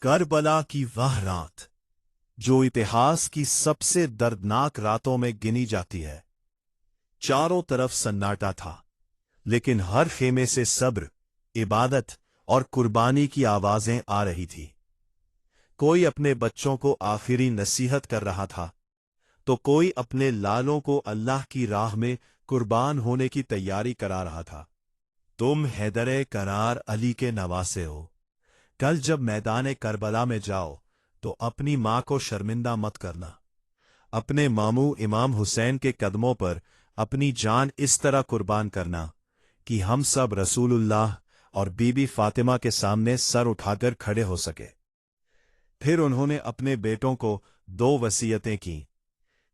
Karbala की वह रात जो इतिहास की सबसे दर्दनाक रातों में गिनी जाती है। चारों तरफ सन्नाटा था, लेकिन हर खेमे से सब्र, इबादत और कुर्बानी की आवाजें आ रही थी। कोई अपने बच्चों को आखिरी नसीहत कर रहा था, तो कोई अपने लालों को अल्लाह की राह में कुर्बान होने की तैयारी करा रहा था। तुम हैदरे करार अली के नवासे हो। कल जब मैदान करबला में जाओ तो अपनी मां को शर्मिंदा मत करना। अपने मामू इमाम हुसैन के कदमों पर अपनी जान इस तरह कुर्बान करना कि हम सब रसूलुल्लाह और बीबी फातिमा के सामने सर उठाकर खड़े हो सके। फिर उन्होंने अपने बेटों को दो वसीयतें की।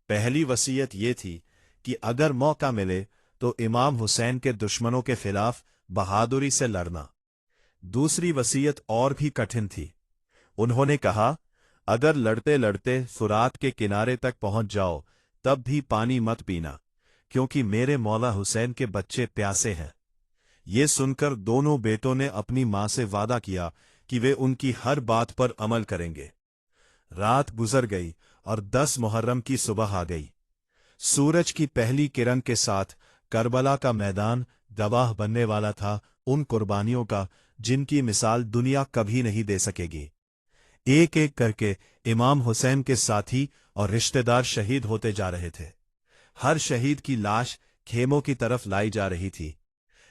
पहली वसीयत ये थी कि अगर मौका मिले तो इमाम हुसैन के दुश्मनों के खिलाफ बहादुरी से लड़ना। दूसरी वसीयत और भी कठिन थी। उन्होंने कहा, अगर लड़ते लड़ते फुरात के किनारे तक पहुंच जाओ तब भी पानी मत पीना, क्योंकि मेरे मौला हुसैन के बच्चे प्यासे हैं। ये सुनकर दोनों बेटों ने अपनी मां से वादा किया कि वे उनकी हर बात पर अमल करेंगे। रात गुजर गई और 10 मुहर्रम की सुबह आ गई। सूरज की पहली किरण के साथ करबला का मैदान गवाह बनने वाला था उन कुर्बानियों का जिनकी मिसाल दुनिया कभी नहीं दे सकेगी। एक एक करके इमाम हुसैन के साथी और रिश्तेदार शहीद होते जा रहे थे। हर शहीद की लाश खेमों की तरफ लाई जा रही थी,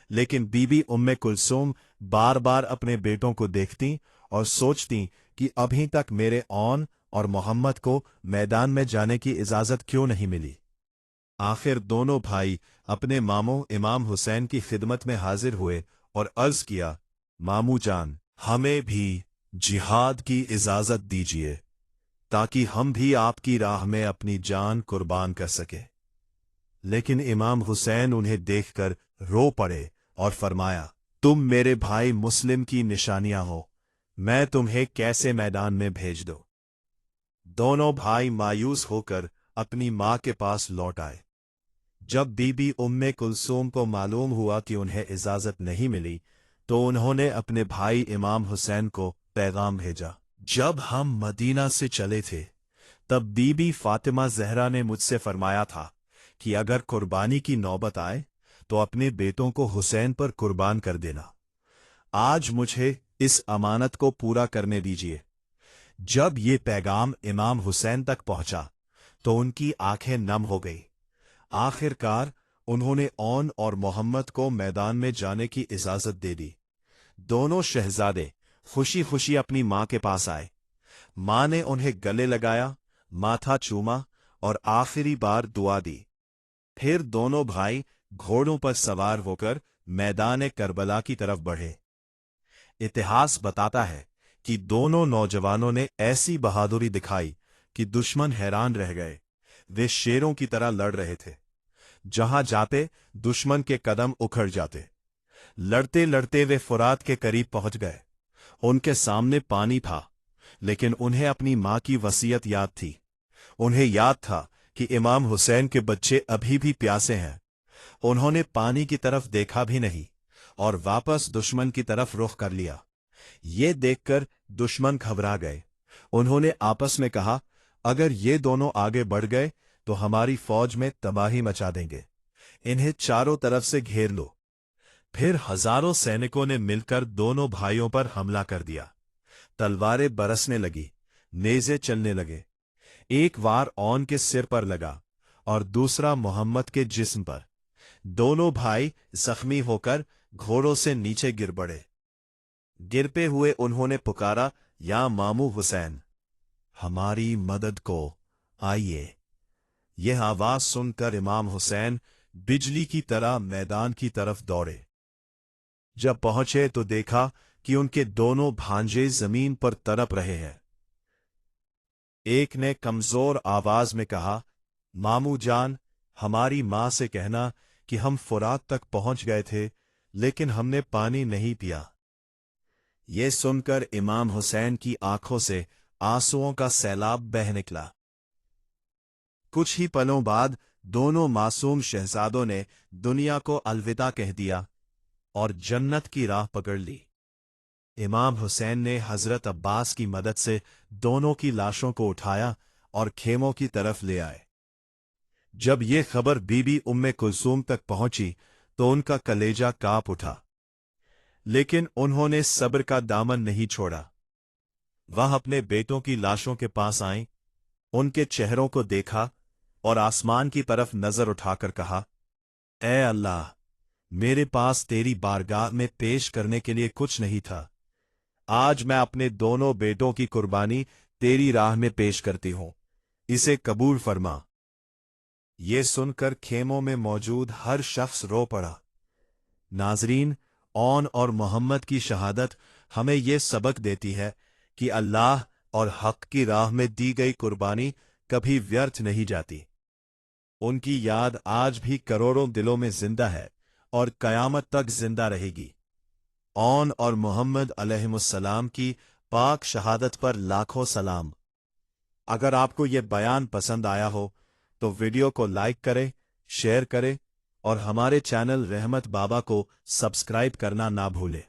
लेकिन बीबी उम्मे कुलसूम बार बार अपने बेटों को देखती और सोचती कि अभी तक मेरे औन और मोहम्मद को मैदान में जाने की इजाजत क्यों नहीं मिली। आखिर दोनों भाई अपने मामू इमाम हुसैन की खिदमत में हाजिर हुए और अर्ज किया, मामू जान, हमें भी जिहाद की इजाजत दीजिए ताकि हम भी आपकी राह में अपनी जान कुर्बान कर सके। लेकिन इमाम हुसैन उन्हें देखकर रो पड़े और फरमाया, तुम मेरे भाई मुस्लिम की निशानियां हो, मैं तुम्हें कैसे मैदान में भेज दूं। दोनों भाई मायूस होकर अपनी मां के पास लौट आए। जब बीबी उम्मे कुलसूम को मालूम हुआ कि उन्हें इजाजत नहीं मिली, तो उन्होंने अपने भाई इमाम हुसैन को पैगाम भेजा। जब हम मदीना से चले थे तब बीबी फातिमा जहरा ने मुझसे फरमाया था कि अगर कुर्बानी की नौबत आए तो अपने बेटों को हुसैन पर कुर्बान कर देना। आज मुझे इस अमानत को पूरा करने दीजिए। जब ये पैगाम इमाम हुसैन तक पहुंचा तो उनकी आंखें नम हो गई। आखिरकार उन्होंने औन और मोहम्मद को मैदान में जाने की इजाजत दे दी। दोनों शहजादे खुशी खुशी अपनी मां के पास आए। मां ने उन्हें गले लगाया, माथा चूमा और आखिरी बार दुआ दी। फिर दोनों भाई घोड़ों पर सवार होकर मैदान करबला की तरफ बढ़े। इतिहास बताता है कि दोनों नौजवानों ने ऐसी बहादुरी दिखाई कि दुश्मन हैरान रह गए। वे शेरों की तरह लड़ रहे थे। जहां जाते दुश्मन के कदम उखड़ जाते। लड़ते लड़ते वे फुरात के करीब पहुंच गए। उनके सामने पानी था, लेकिन उन्हें अपनी मां की वसीयत याद थी। उन्हें याद था कि इमाम हुसैन के बच्चे अभी भी प्यासे हैं। उन्होंने पानी की तरफ देखा भी नहीं और वापस दुश्मन की तरफ रुख कर लिया। ये देखकर दुश्मन घबरा गए। उन्होंने आपस में कहा, अगर ये दोनों आगे बढ़ गए तो हमारी फौज में तबाही मचा देंगे। इन्हें चारों तरफ से घेर लो। फिर हजारों सैनिकों ने मिलकर दोनों भाइयों पर हमला कर दिया। तलवारें बरसने लगी, नेज़े चलने लगे। एक वार औन के सिर पर लगा और दूसरा मोहम्मद के जिस्म पर। दोनों भाई जख्मी होकर घोड़ों से नीचे गिर पड़े। गिरते हुए उन्होंने पुकारा, या मामू हुसैन, हमारी मदद को आइए। यह आवाज सुनकर इमाम हुसैन बिजली की तरह मैदान की तरफ दौड़े। जब पहुंचे तो देखा कि उनके दोनों भांजे जमीन पर तड़प रहे हैं। एक ने कमजोर आवाज में कहा, मामू जान, हमारी मां से कहना कि हम फुरात तक पहुंच गए थे, लेकिन हमने पानी नहीं पिया। ये सुनकर इमाम हुसैन की आंखों से आंसुओं का सैलाब बह निकला। कुछ ही पलों बाद दोनों मासूम शहजादों ने दुनिया को अलविदा कह दिया और जन्नत की राह पकड़ ली। इमाम हुसैन ने हजरत अब्बास की मदद से दोनों की लाशों को उठाया और खेमों की तरफ ले आए। जब ये खबर बीबी उम्मे कुलसूम तक पहुंची तो उनका कलेजा कांप उठा, लेकिन उन्होंने सब्र का दामन नहीं छोड़ा। वह अपने बेटों की लाशों के पास आईं, उनके चेहरों को देखा और आसमान की तरफ नजर उठाकर कहा, ऐ अल्लाह, मेरे पास तेरी बारगाह में पेश करने के लिए कुछ नहीं था। आज मैं अपने दोनों बेटों की कुर्बानी तेरी राह में पेश करती हूं, इसे कबूल फरमा। ये सुनकर खेमों में मौजूद हर शख्स रो पड़ा। नाजरीन, औन और मोहम्मद की शहादत हमें ये सबक देती है कि अल्लाह और हक की राह में दी गई कुर्बानी कभी व्यर्थ नहीं जाती। उनकी याद आज भी करोड़ों दिलों में जिंदा है और कयामत तक जिंदा रहेगी। औन और मोहम्मद अलैहिमुस्सलाम की पाक शहादत पर लाखों सलाम। अगर आपको ये बयान पसंद आया हो तो वीडियो को लाइक करें, शेयर करें और हमारे चैनल रहमत बाबा को सब्सक्राइब करना ना भूलें।